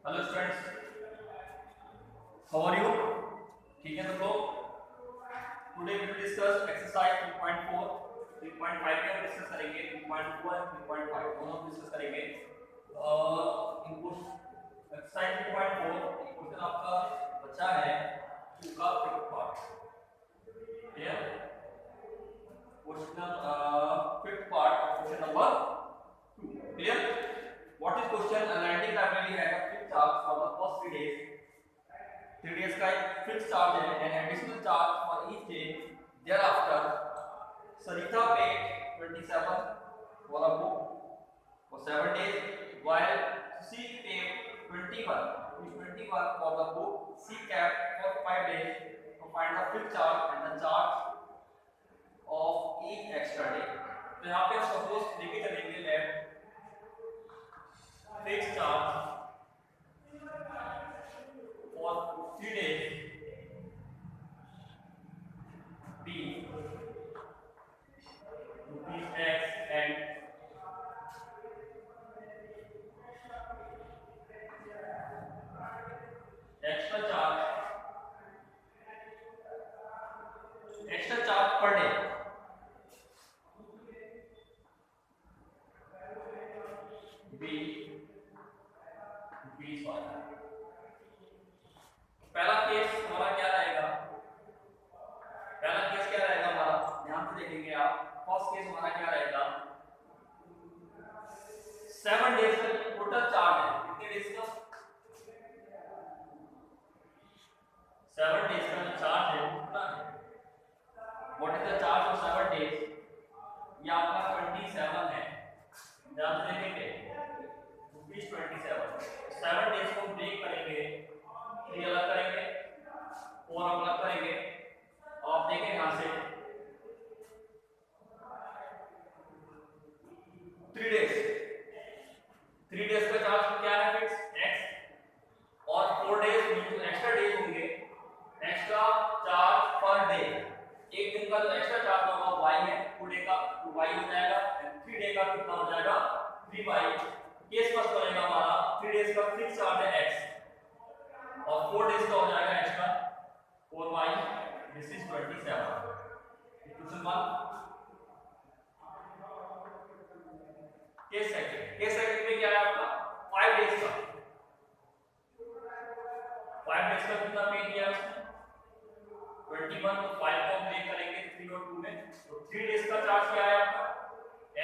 Hello students, how are you? ठीक है दोस्तों, today we will discuss exercise 3.4 3.5 में हम डिस्कस करेंगे 3.4 और 3.5 दोनों डिस्कस करेंगे। इनपुट एक्सरसाइज 3.4 क्वेश्चन आपका बचा है टू का fifth part. Clear? Question fifth part of question number 2। Clear? What is question? A lending liability had a fixed charge for the first 3 days. 3 days का एक fixed charge है and additional charge for each day. Thereafter, Sarita paid 27 for a book for 7 days, while she paid 21 for the book she kept for 5 days. To find the fixed charge and the charge of each extra day. तो यहाँ पे suppose लेके चलेंगे left fixed charge for 3 days B rupees X and extra charge per day B rupees 1। पहला case हमारा क्या रहेगा? पहला केस क्या रहेगा हमारा? ध्यान से देखेंगे आप। फर्स्ट केस हमारा क्या रहेगा? 7 डेज का टोटल चार्ज है। कितने डेज का? 7 डेज का जो चार्ज है कितना है? What is the charge of 7 days? ये आपका 27 है। ध्यान से देखेंगे रुपीस 27। 7 डेज को ब्रेक करेंगे, 3 अलग करेंगे, 4 अलग करेंगे। आप देखें यहां से 3 डेज का चार्ज क्या है? फिक्स x और 4 डेज जो एक्स्ट्रा डेज होंगे, एक्स्ट्रा चार्ज पर डे। एक दिन का जो एक्स्ट्रा चार्ज होगा y है, 2 डे का 2y हो जाएगा एंड 3 डे का कितना हो जाएगा? 3y। केस फर्स्ट बनेगा हमारा 3 डेज का फिक्स चार्ज है x और 4 डेज का हो जाएगा extra 4y। This is 27। Equation 1। Case second में क्या है आपका? 5 डेज का। 5 डेज का कितना पे किया? 21। तो 5 को हम ब्रेक करेंगे 3 और 2 में, तो 3 डेज का चार्ज क्या है आपका?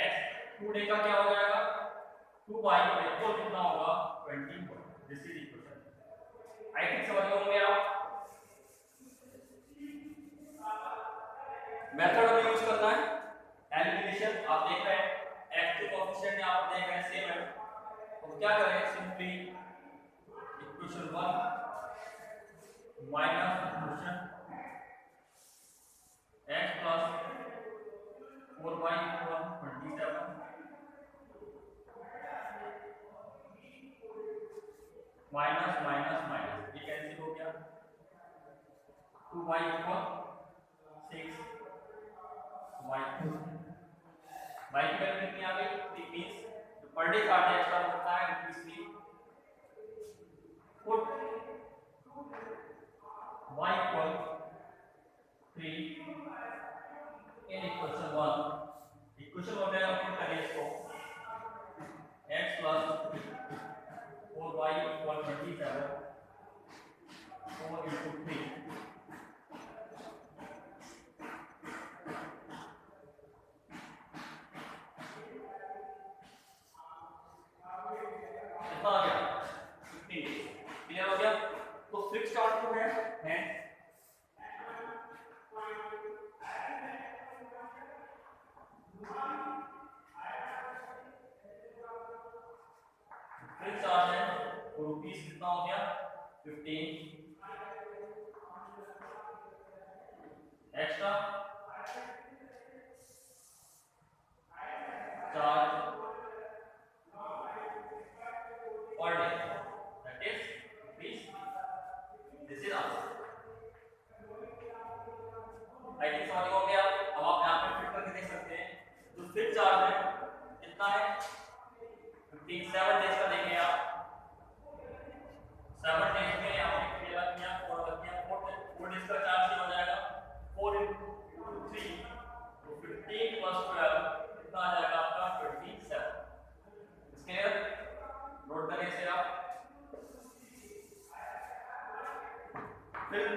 x। 2 डे का क्या हो जाएगा? 2y। तो कितना होगा? 21। This is equation. I think समझ गए होंगे आप। मेथड हमें यूज करना है एलिमिनेशन। आप देख रहे हैं एक्टिव कोएफिशिएंट यहां पर देख रहे हैं सेम है, तो क्या करें? Simply equation 1 minus equation x plus 4y equal 27 minus minus minus, ये कैंसिल हो गया। 2y इक्वल 6 y y की वैल्यू कितनी आ गई? 3 मींस जो पर डे चार्ज एक्स्ट्रा होता है rupees 3। Put y equal 3 in equation 1। Equation 1 में हम पुट करें इसको x plus 4y equal 27 4 into 3 कितना आ गया? 15। क्लियर हो गया? तो फिक्स चार्ज जो है फिक्स चार्ज है तो रुपीस कितना हो गया? 15। Extra charge per day that is rupees. This is answer. I think समझ हो गया। अब आप यहां पे फिट करके देख सकते हैं जो फिक्स चार्ज है कितना है? 15। 7 डेज का देंगे आप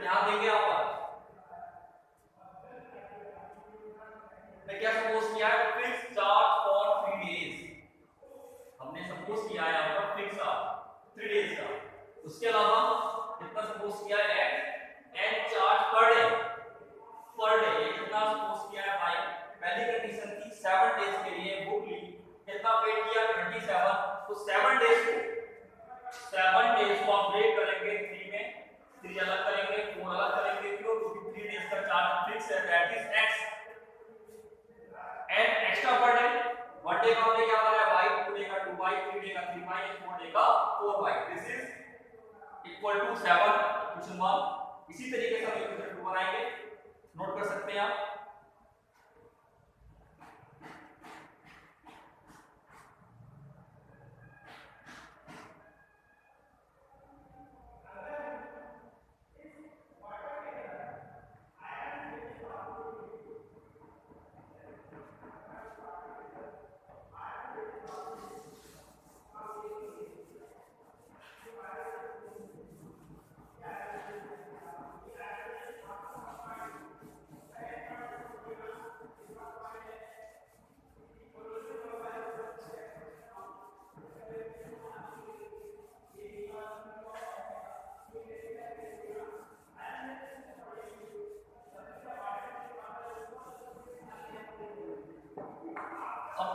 ध्यान देंगे यहाँ पर मैं क्या सपोज किया है, फिक्स चार्ज फॉर 3 डेज। हमने सपोज किया है यहाँ पर फिक्स चार्ज 3 डेज का। उसके अलावा कितना सपोज किया है, एन चार्ज पर डे कितना सपोज किया है भाई। पहली कंडीशन थी 7 डेज के लिए बुक ली, कितना पेड किया 27। तो 7 डेज को आप ब्रेक करेंगे 3 में, 3 अलग करेंगे 4 अलग करेंगे, क्यों? क्योंकि 3 डेज का चार्ज फिक्स है, that is x. And extra per day 1 day का हमने क्या बनाया भाई, 2 डे का 2 बाई, 3 डे का 3 बाई, 4 डे का 4 by. This is equal to 7 equation 1। इसी तरीके से हम इक्वेशन 2 बनाएंगे, नोट कर सकते हैं आप।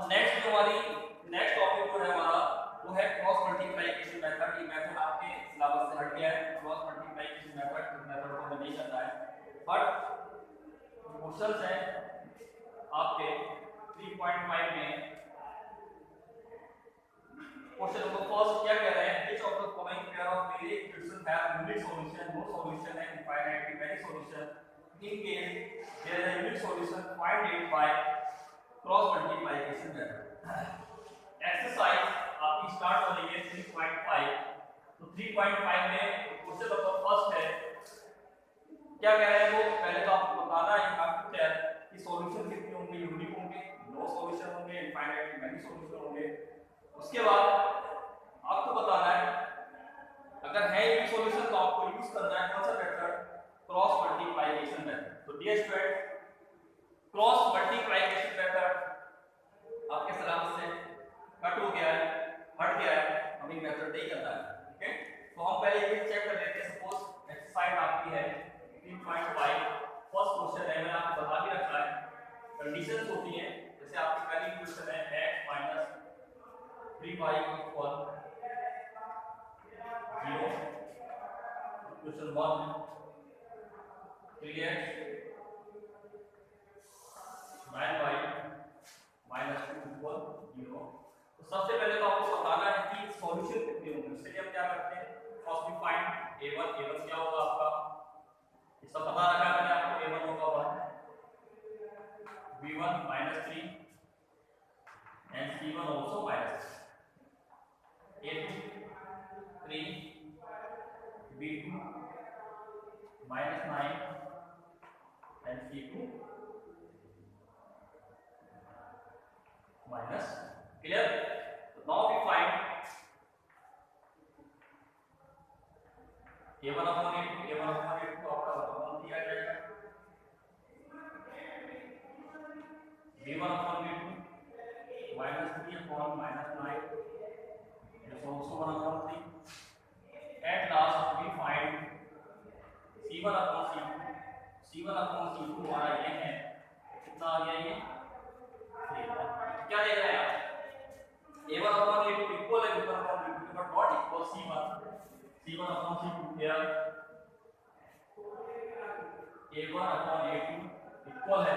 नेक्स्ट टॉपिक जो है हमारा वो है क्रॉस मल्टीप्लिकेशन मेथड। ये मेथड आपके सिलेबस से हट गया है। क्रॉस मल्टीप्लिकेशन मेथड इस मेथड को हमें नहीं करना है, बट क्वेश्चंस है आपके 3.5 में। क्वेश्चन नंबर फर्स्ट क्या कह रहे हैं, which of the following pair of variable equation have unique solution, no solution and infinitely many solution. In case there is a unique solution, find it by cross multiplication method. Exercise आपकी start हो रही है 3.5। तो 3.5 में question number first है, क्या कह रहे हैं वो पहले तो आपको बताना है कि सॉल्यूशन कितने होंगे, यूनिक होंगे, नो सॉल्यूशन होंगे, इनफाइनाइटली मेनी सॉल्यूशन होंगे। उसके बाद आपको बताना है अगर है यूनिक सॉल्यूशन तो आपको यूज करना है कौन सा मेथड, क्रॉस मल्टीप्लिकेशन मेथड। तो dear student, cross multiplication method आपके सिलेबस से कट हो गया है, हट गया है, हमें मेथड नहीं करना है। ठीक है, तो हम पहले ये चेक कर लेते हैं। सपोज एक्सरसाइज आपकी है 3.5, फर्स्ट क्वेश्चन है, मैंने आपको बता भी रखा है कंडीशंस होती हैं। जैसे आपकी पहली क्वेश्चन है x - 3y = 0। Question 1 3x - y -2 = 0। तो सबसे पहले तो आपको बताना है कि सॉल्यूशन कितने होंगे। उसके लिए हम क्या करते हैं, फर्स्ट वी फाइंड a1 क्या होगा आपका, इसका पता रखा है मैंने आपको, a1 होगा 1, b1 -3 and c1 also -3, a2 3, b2 -9 and c2 minus. Clear? So now we find a1 upon a2 को आपका बराबर दिया जाएगा, b1 upon b2 -3 upon -9 is also 1 upon 3. At last we find c1 upon c2 हमारा ये है, कितना आ गया ये 3। क्या देख रहे हैं आप, a1 upon a2 इक्वल है b1 upon b2 but not equal c1 upon c2 here। a1 upon a2 equal है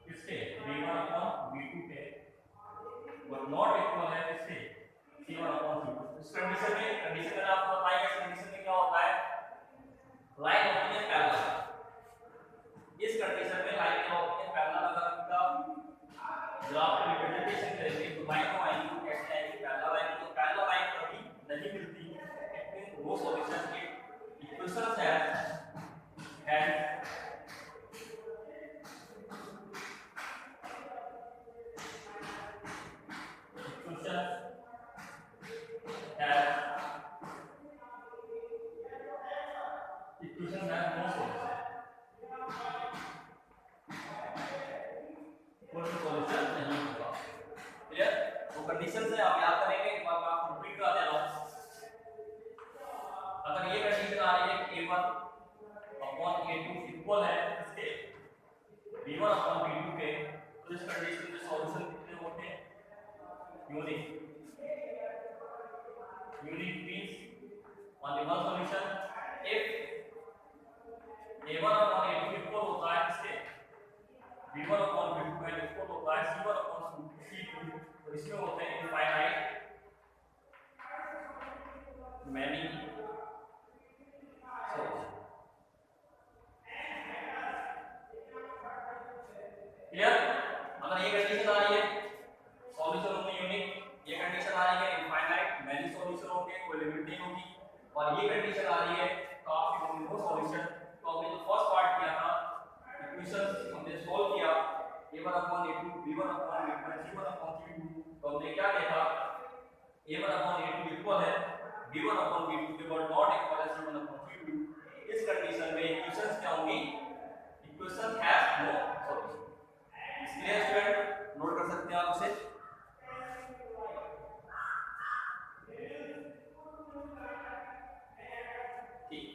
किसके, b1 upon b2 के, बट नॉट इक्वल है किसके, c1 upon c2। इस कंडीशन में आपको बताया इस कंडीशन में क्या होता है, लाइन होती है पैरेलल। इस कंडीशन में लाइन क्या होती है, पैरेलल। अगर इनका ग्राफ रिप्रेजेंटेशन करेंगे तो लाइन को आएंगी, तो कैसे आएंगी, पैरेलल आएंगी। तो पैरेलल लाइन कभी नहीं मिलती, इट मींस वो सॉल्यूशन के इक्वेशंस है and unique. Unique means only one solution. If a1 upon a2 equal होता है किसके b1 upon b2 का इक्वल होता है c1 upon c2, तो इसमें होते हैं इनफाइनाइट मैनी सॉल्यूशन. क्लियर? अगर ये कंडीशन आ रही है सॉल्यूशन होंगे यूनिक, ये कंडीशन आ रही है इनफाइनाइट मैनी सॉल्यूशन होंगे, कोई लिमिट नहीं होगी, और ये कंडीशन आ रही है काफी होंगे नो सॉल्यूशन. तो हमने जो फर्स्ट पार्ट किया था इक्वेशंस हमने सॉल्व किया a1 upon a2 b1 upon b2 c1 upon c2, तो हमने क्या देखा a1 upon a2 इक्वल है b1 upon b2 के बट नॉट इक्वल है c1 upon c2. इस कंडीशन में इक्वेशंस क्या होंगी equation has no solution. Clear student? Note कर सकते हैं आप इसे. ठीक.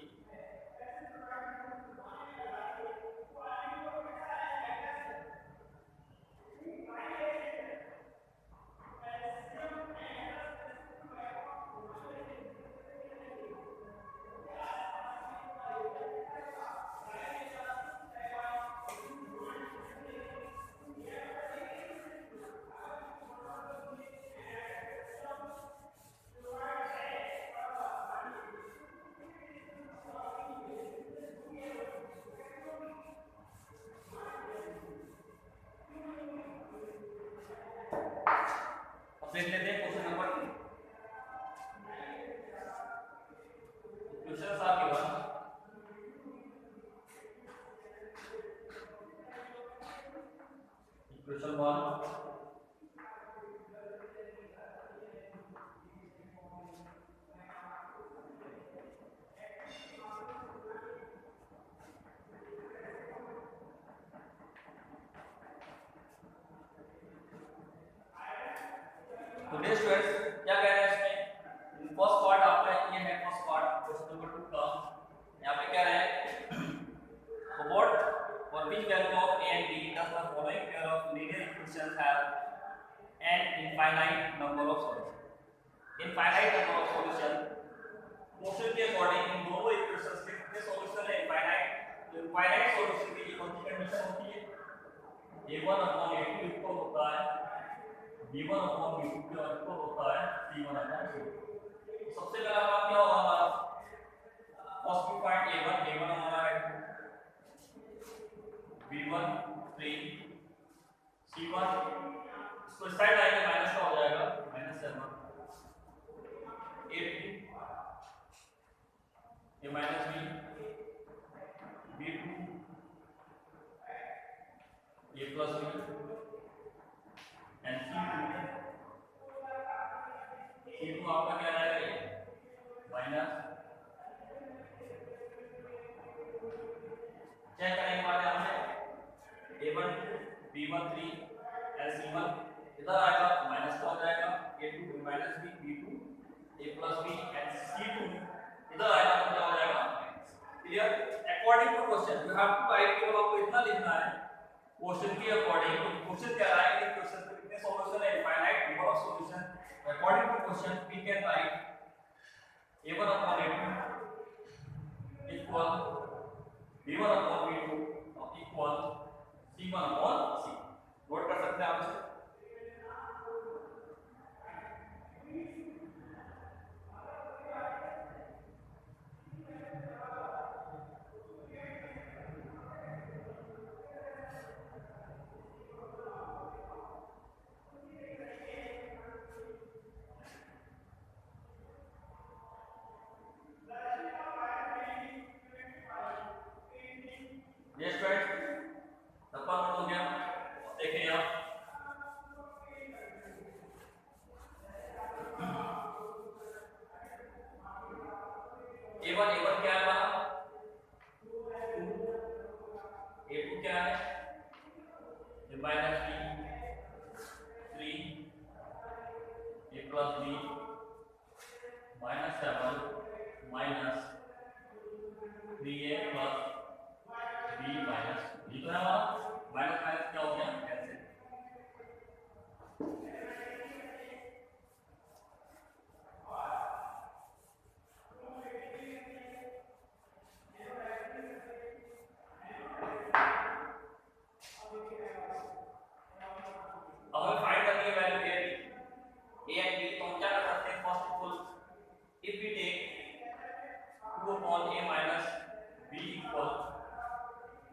देख लेते हैं क्वेश्चन नंबर 2. क्वेश्चन आपके पास क्वेश्चन 1 तो डियर स्टूडेंट्स क्या कह रहे हैं इसमें फर्स्ट पार्ट आपका ये है फर्स्ट पार्ट क्वेश्चन नंबर 2 का. यहां पे कह रहे हैं what for which value of a and b does the following pair of linear equations have an infinite number of solutions. Infinite number of solution question के अकॉर्डिंग इन दोनों equations के कितने सॉल्यूशन है इनफाइनाइट. तो इनफाइनाइट सॉल्यूशन के लिए कौन सी condition होती है a1 upon a2 इक्वल होता है b1 upon b2 के इक्वल होता है c1 upon c2. सबसे पहला काम क्या होगा हमारा फर्स्ट पॉइंट a1 हमारा है b1 3 c1 इसको साइड लाएंगे माइनस का हो जाएगा -7 a2 ये माइनस b b2 ये प्लस b एंड c2 आपका क्या रहेगा माइनस. चेक करेंगे हमारे यहाँ से a1 b1 3 एंड c1 इधर आएगा माइनस का हो जाएगा a2 minus b b2 a plus b and c2 इधर आएगा तो क्या हो जाएगा. Clear? According to question you have to write. केवल आपको इतना लिखना है क्वेश्चन के अकॉर्डिंग. क्वेश्चन कह रहा है कि क्वेश्चन के कितने सॉल्यूशन है infinite number of solution. According to question we can write a1 upon a2 equal b1 upon b2 equal c1 upon c. Note कर सकते हैं आप इसे. ये स्टूडेंट नंबर नोट हो गया. देखिए आप a1 क्या है हमारा 2 a2 क्या है ये minus b 3 a plus b -7 minus 3a plus b minus b तो है हमारा माइनस माइनस क्या हो गया कैंसिल. ए एंड बी, तो हम क्या कर सकते हैं, first of all if we take 2 upon a minus b equal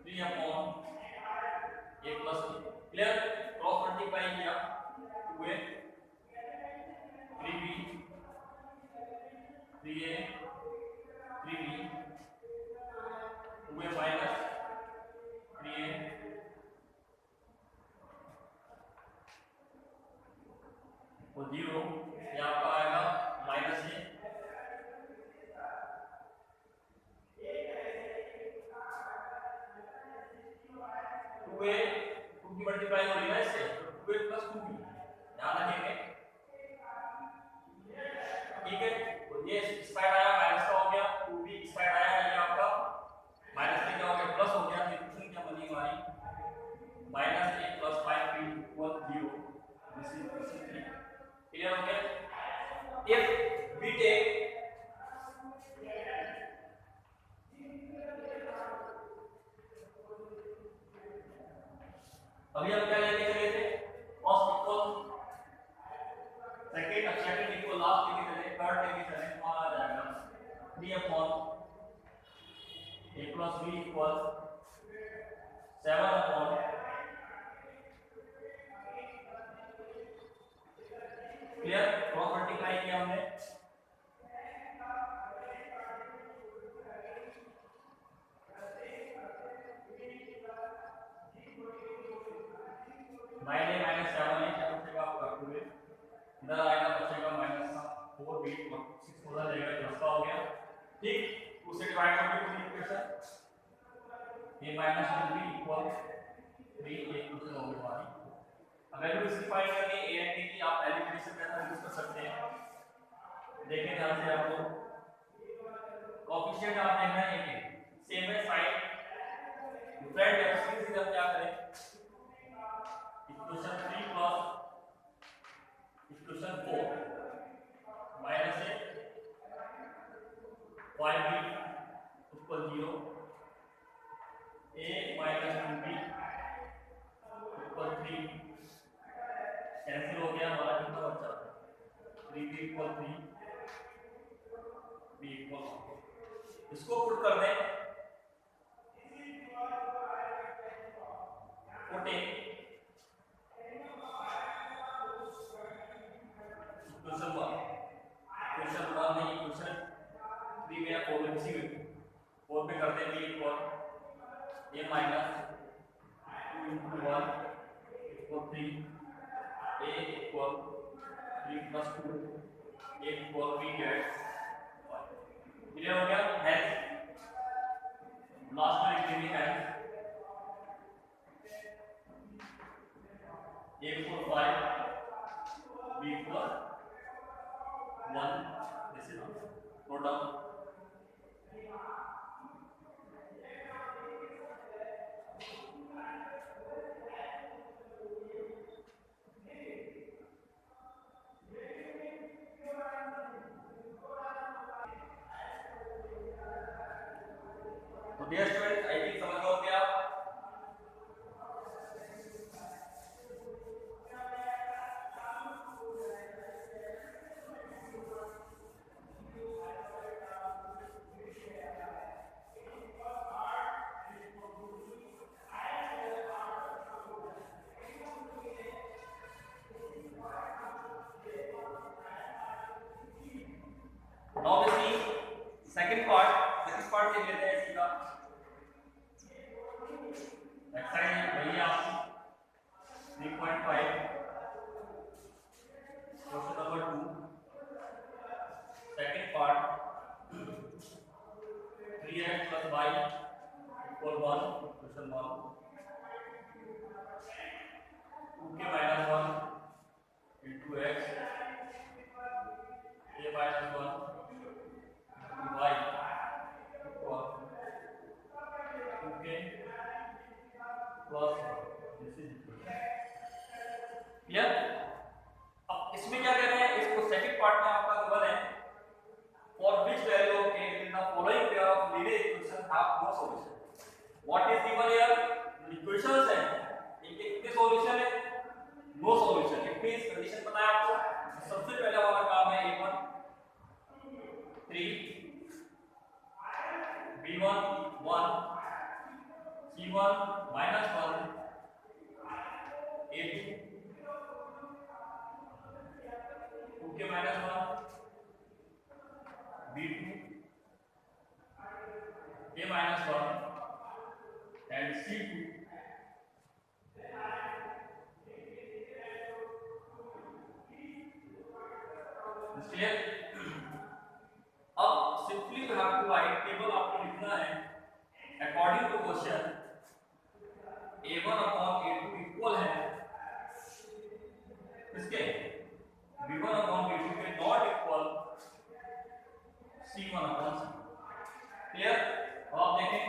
3 upon a plus b, clear, cross multiply किया 2a 3b 3a 3b 2a minus 3a और 0, ये आपका आएगा माइनस a 2a 2 की मल्टीप्लाई हो रही है इससे, तो 2a प्लस 2b ध्यान रखेंगे, ठीक है। तो ये इस साइड आया माइनस का हो गया, 2b इस साइड आया, ये आपका माइनस से क्या हो गया प्लस हो गया, तो इक्वेशन क्या बनी हमारी minus a plus 5b equal 0, this is equation 3, clear हो गया। इफ वी टेक अभी हम क्या लेके चले थे, first equal second equal last लेके चले, थर्ड लेके चले, तो आ जाएगा 3 upon a plus b equal 7 upon clear, cross multiply किया हमने, माइनस माइनस 7 है, क्या बचेगा आपका 2a, इधर आएगा बचेगा माइनस का 4b 6 हो जाएगा, प्लस का हो गया, ठीक, उसे डिवाइड करके पूरी equation a minus 2b equal 3 एक क्वेश्चन हो गई हमारी। अगर भी सिंपलीफाई करके a एंड b की आप एलिमिनेशन मेथड यूज कर सकते हैं, देखें ध्यान से आप लोग, कोएफिशिएंट आप देखना है एक सेम है, साइन डिफरेंट है, इसलिए हम क्या करें, equation 3 plus equation 4 minus a 5b equal 0, a minus 2b equal 3, cancel हो गया, हमारा कितना बचा 3b इक्वल 3 b इक्वल, इसको पुट कर दें, पुटिंग इक्वेशन 1 नहीं इक्वेशन 3 में 4 में किसी भी 4 पे करते हैं b equal a minus 2 into 1 equal 3, a equal 3 plus 2 a equal b get, clear हो गया। हेल्प लास्ट में लिखते हैं help a equal 5 b equal 1, this is note down, तो डियर स्टूडेंट आई थिंक समझ गए होंगे आप, now we see second part देख लेते हैं इसका, एक्सरसाइज वही है आपकी 3.5 question number 2 second part 3x plus y equal 1 question 1 2k minus 1 into x a minus 1 into y equal 2k plus this is clear. अब इसमें क्या कह रहे हैं, इसको सेकंड पार्ट में आपका गिवन है for which value of k in the following pair of linear equation have no solution, what is given here, equations है, एक के सॉल्यूशन है, no solution, it means condition पता है आपको, सबसे पहला वाला काम है A1 3 B1 1 C1 -1 A2 2 के -1 B2 के -1 and C2 is clear. अब simply you have to write table आपको लिखना है according to question A1 upon A2 equal है किसके B1 अपॉन B2 के not equal C1 upon C। Clear? अब आप देखें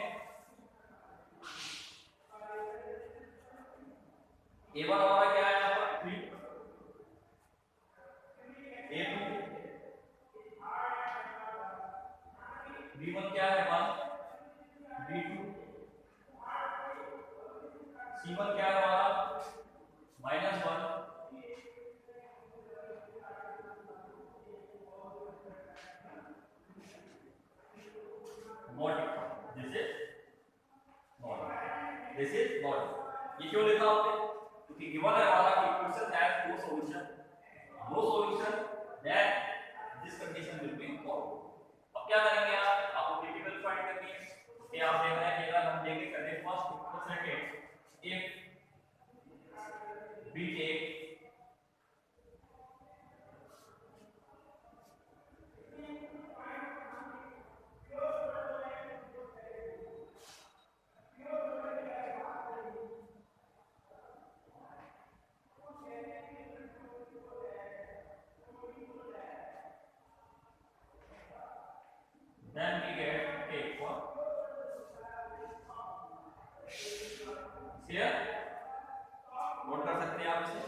A1 हमारा क्या है यहाँ पर 3 A2 B1 क्या है 1 B2 C1 क्या है हमारा -1 दिस इज नॉट। ये क्यों लिखा आपने? क्योंकि गिवन है हमारा कि equation has no solution then this condition will be follow. अब क्या करेंगे आप? आपको क्रिटिकल फाइंड करनी है कि आप देख रहे हैं कि अगर हम लेंगे करने first second if we take then we get take for here note कर सकते हैं आप इसे।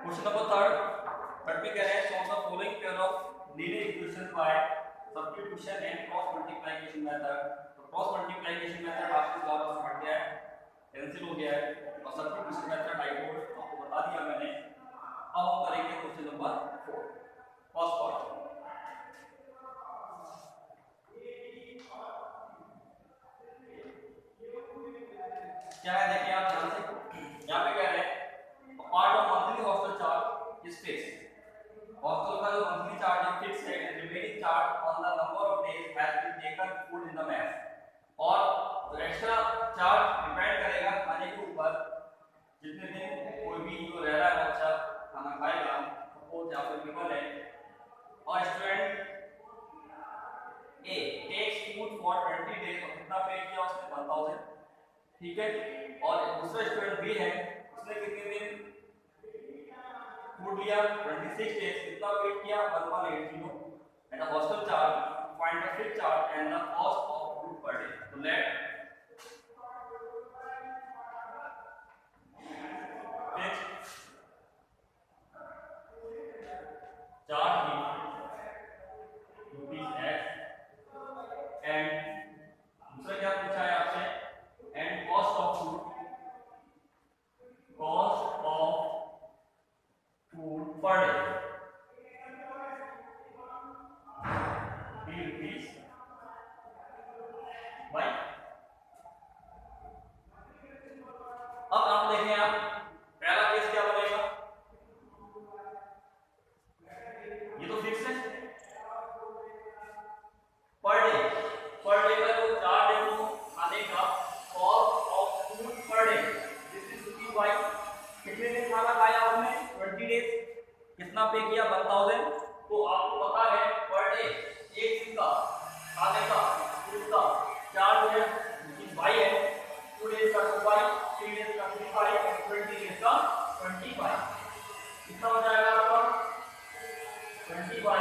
क्वेश्चन नंबर थर्ड में कह रहे हैं solve the following pair of linear equation by substitution and cross multiplication method. तो क्रॉस मल्टीप्लिकेशन मेथड आपको ज्यादा समझ गया है, कैंसिल हो गया है, और सब्स्टिट्यूशन मेथड आई बोर्ड आपको बता दिया मैंने। अब हम करेंगे क्वेश्चन नंबर 4 फर्स्ट पार्ट। क्या है देखिए आप ध्यान से, यहाँ पे कह रहे हैं part of monthly hostel charge is fixed. Hostel का जो मंथली चार्ज है फिक्स है and remaining charge on the number of days has been taken food in the mess. और जो एक्स्ट्रा चार्ज डिपेंड करेगा खाने के ऊपर, जितने दिन कोई भी जो रह रहा है बच्चा खाना खाएगा, सपोज यहाँ पे गिवन है और student A takes food for 20 days, और कितना पे किया उसने 1000, ठीक है। और दूसरा स्टूडेंट बी है, उसने कितने दिन फूड लिया 26 डेज, कितना पेड किया 1180, and the hostel charge find the fixed charge and the cost of food per day. तो let fixed charge rupees x and दूसरा क्या पूछा है आपसे and cost of food per day ₹3 by कितना पे किया 1000, तो आपको पता है पर डे एक दिन का खाने का फूड का चार्ज है कि बाई है 2 डेज का 25, 3 डेज का 35 और 20 डेज का 25। कितना हो जाएगा आपका 25 और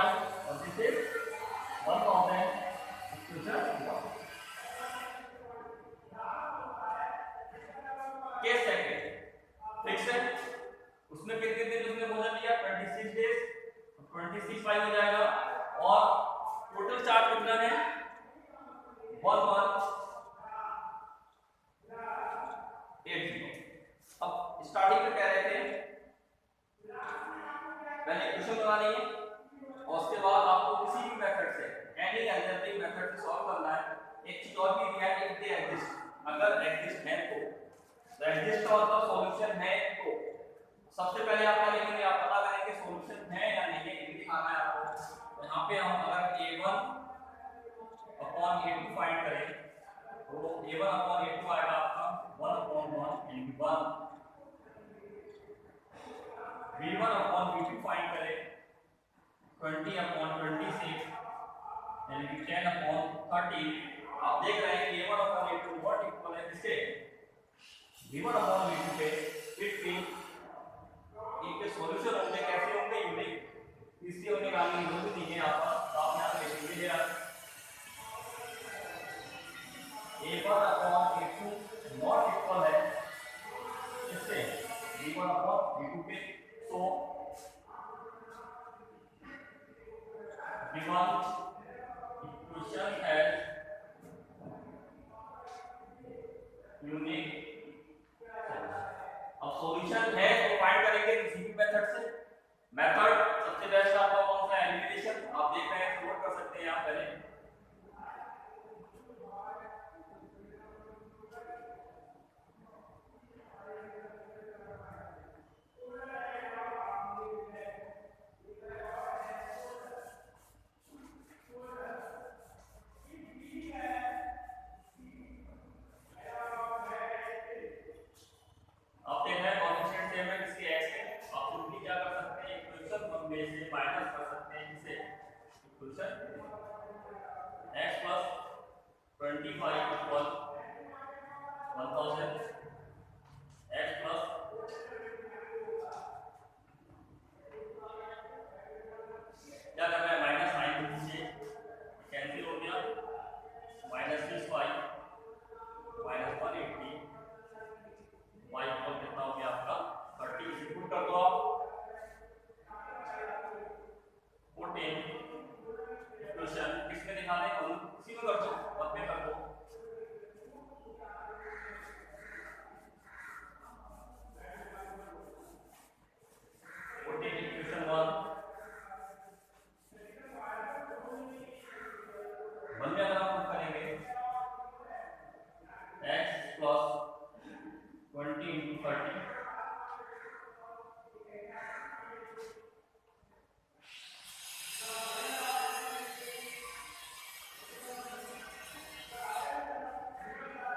this is 1000 case second fix है, उसमें कितने दिन उसने भोजन लिया 26 डेज, 26 5 हो जाएगा और टोटल चार्ज कितना है 1180। अब स्टार्टिंग में कह रहे थे पहले क्वेश्चन बना लेंगे और उसके बाद आपको किसी भी मेथड से एनी अलजेब्रिक मेथड से सॉल्व करना है। एक चीज और भी दिया है कि एग्जिस्ट, अगर एग्जिस्ट है तो एग्जिस्ट का मतलब सॉल्यूशन है, तो सबसे पहले आप क्या लिखेंगे, आप पता करेंगे सॉल्यूशन है या नहीं है, ये दिखाना है आपको। यहाँ पे हम अगर a1 अपॉन a2 फाइंड करें तो a1 अपॉन a2 आएगा आपका 1 अपॉन 1 यानी 1, b1 अपॉन b2 फाइंड करें 20 अपॉन 26 यानी कि 10 अपॉन 30। आप देख रहे हैं कि a1 upon a2 what equal है किसके b1 अपॉन b2 पे, इट मींस इनके सॉल्यूशन होंगे कैसे होंगे यूनिक, इसलिए उन्हें आगे यूनिक नहीं है यहाँ पर, तो आप यहाँ पे लिखेंगे यार a1 upon a2 not equal है इससे b1 अपॉन b2 पे, तो b1 इक्वेशन है यूनिक। अब सॉल्यूशन है तो फाइंड करेंगे किसी भी मेथड से। मेथड सबसे बेस्ट आपका कौन सा है एलिमिनेशन, आप देख रहे हैं नोट कर सकते हैं आप पहले। आप देख रहे हैं कोएफिशिएंट सेम है किसके x के, आप खुद भी क्या कर सकते हैं इक्वेशन हम में से माइनस कर सकते हैं इसे equation x plus 25 equal 1000 x plus क्या कर रहे हैं माइनस साइन लीजिए, कैंसिल हो गया, माइनस 5 माइनस 180 y इक्वल कितना हो गया आपका 30। इसे पुट कर दो आप 14 इक्वेशन किसमें दिखाने को इसी में कर दो, मत में कर दो। इक्वेशन 1 में अगर हम पुट करेंगे x plus 20 into 30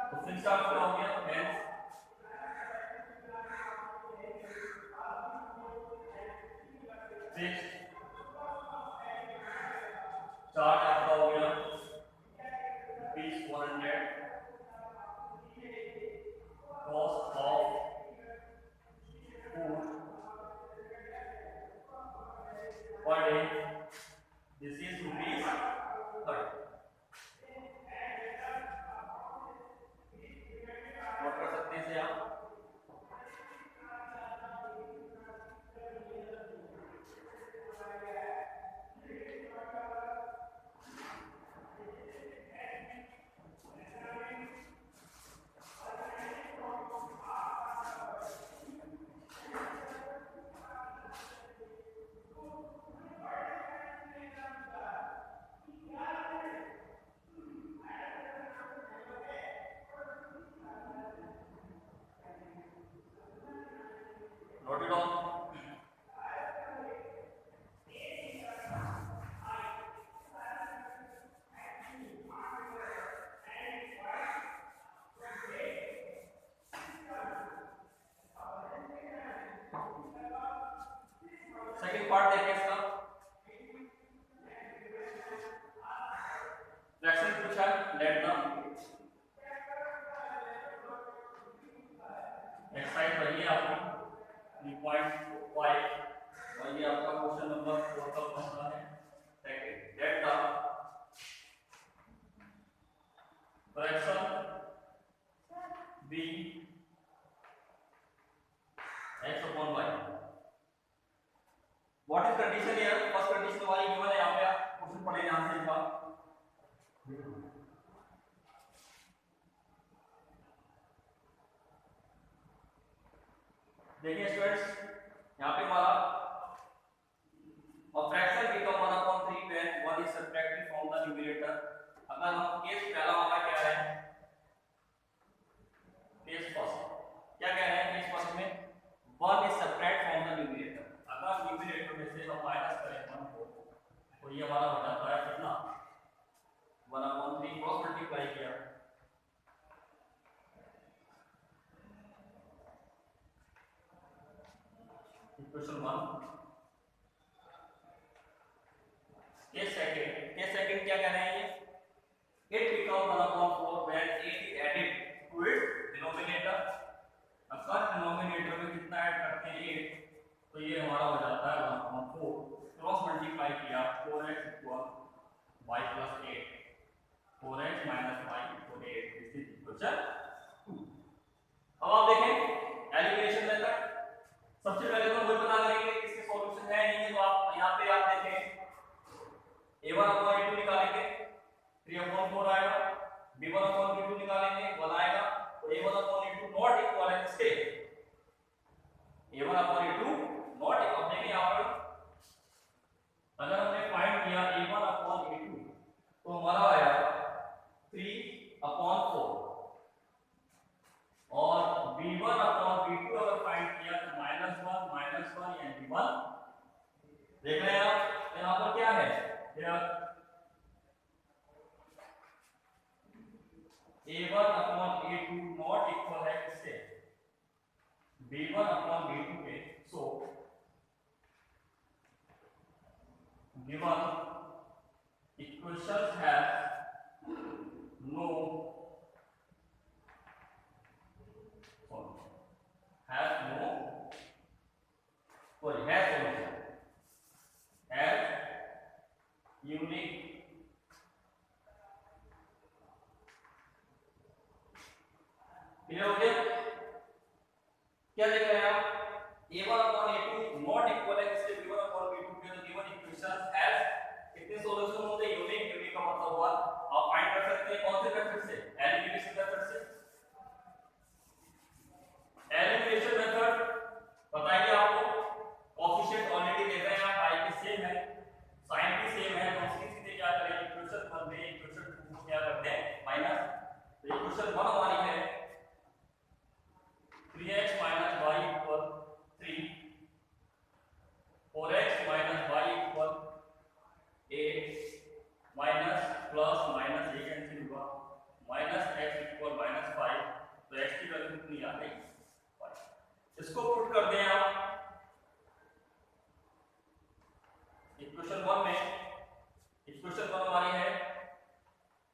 तो फिर स्टार्ट क्या हो गया hence फिक्स्ड चार्ज आपका हो गया rupees 400 cost of food per day, this is rupees 30। Note कर सकते हैं इसे आप। सेकंड पार्ट देखें इसका। फ्रैक्शन पूछा, लेट द एक्सरसाइज वही है आपकी 3.5 और ये आपका क्वेश्चन नंबर 4 का क्वेश्चन है। Second, let the fraction be x upon y। What is condition here? First condition वाली गिवन है, यहां पे आप क्वेश्चन पढ़े ध्यान से एक बार। देखिए स्टूडेंट्स, यहां पे हमारा a fraction become 1/3 when 1 is subtracted from the numerator। अगर हम केस पहला वाला क्या है, केस फर्स्ट क्या कह रहे हैं, केस फर्स्ट में 1 is subtract from the numerator। अगर न्यूमरेटर में से हम माइनस करें 1 को तो ये हमारा हो जाता है कितना, 1/3 क्रॉस मल्टीप्लाई किया इक्वेशन 1। केस सेकंड क्या कह रहे हैं, ये it become 1/4 when 8 is added to its denominator। अगर डिनोमिनेटर में कितना ऐड करते हैं 8 तो ये हमारा हो जाता है 1/4 क्रॉस मल्टीप्लाई किया 4x equal y plus 8 4x minus y equal 8 this is equation 2। अब आप देखें एलिमिनेशन मेथड। सबसे पहले तो हम वही पता करेंगे कि इसके सॉल्यूशन है नहीं है, तो आप यहां पे आप देखें a1 अपॉन a2 निकालेंगे 3/4 आएगा, b1 अपॉन b2 निकालेंगे 1 आएगा, तो a1 upon a2 not equal है किसके, a1 upon a2 not equal. अब देखिए यहां पर अगर हमने फाइंड किया a1 अपॉन a2 तो हमारा आया 3/4 और b1 अपॉन b2 अगर फाइंड किया तो -1 यानी 1। देख रहे हैं आप यहां पर क्या है, a1 upon a2 not equal है किससे, b1 अपॉन b2 के। So given equations have no unique clear हो गया। क्या देख रहे हैं आप, a1 upon a2 not equal है किसके, b1 अपॉन b2 के। तो गिवन इक्वेशन हैज कितने सॉल्यूशन होते हैं, यूनिक का मतलब हुआ आप फाइंड कर सकते हैं कौन से मेथड से, एलिमिनेशन मेथड से। एलिमिनेशन मेथड बताइए आपको, कोएफिशिएंट ऑलरेडी देख रहे हैं आप, i की सेम है, sin भी सेम है, तो हम सीधे क्या करेंगे, इक्वेशन 1 में इक्वेशन 2 को क्या करते हैं माइनस। तो इक्वेशन 1 हमारी है 3x minus y equal 3, 4x minus y equal 8 minus plus minus ये कैंसिल हुआ minus x equal minus 5। तो x की वैल्यू कितनी आ गई 5। इसको पुट कर दें आप इक्वेशन 1 में। इक्वेशन 1 हमारी है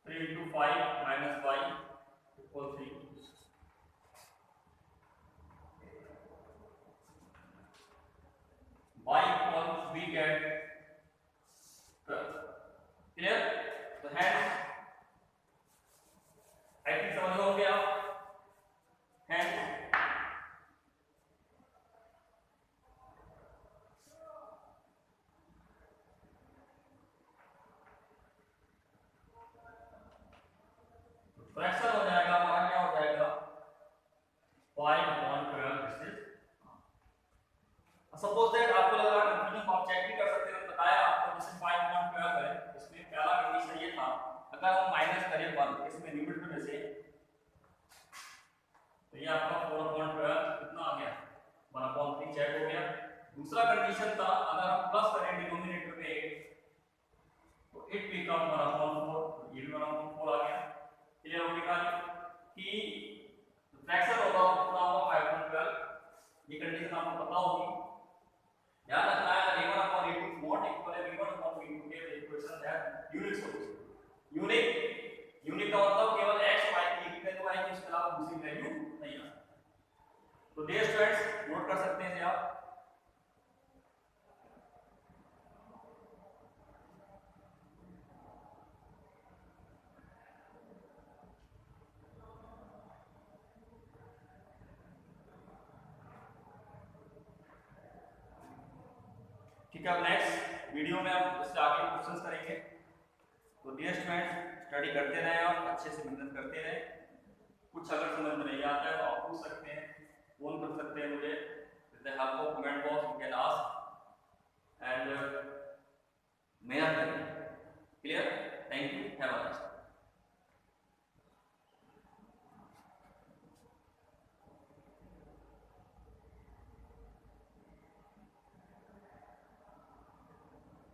3 into 5 minus y equal 3। y equal we get 12। Clear. तो हैंड आई थिंक समझ होंगे आप, हैंड फ्रैक्शन हो जाएगा हमारा, क्या हो जाएगा 5/12। दिस इज सपोज दैट आपको लग रहा है कंफ्यूजन, आप चेक भी कर सकते हैं, बताया आपको जैसे 5/12 है, इसमें पहला कंडीशन ये था अगर हम माइनस करें 1 इसमें न्यूमरेटर में से तो ये आपका 4/12 कितना आ गया 1/3 चेक हो गया। दूसरा कंडीशन था अगर हम प्लस करें डिनोमिनेटर में 8 तो इट बिकम 1/4, ये भी 1/4 आ गया। क्लियर हो गया कि फ्रैक्शन होगा तो कितना होगा 5/12। ये कंडीशन आपको पता होगी, ध्यान रखना है। ठीक है, अब नेक्स्ट वीडियो में हम इससे आगे क्वेश्चंस करेंगे। तो डियर स्टूडेंट्स, स्टडी करते रहें, आप अच्छे से मेहनत करते रहें। कुछ अगर समझ में नहीं आता है तो आप पूछ सकते हैं, फोन कर सकते हैं मुझे, कमेंट बॉक्स, यू कैन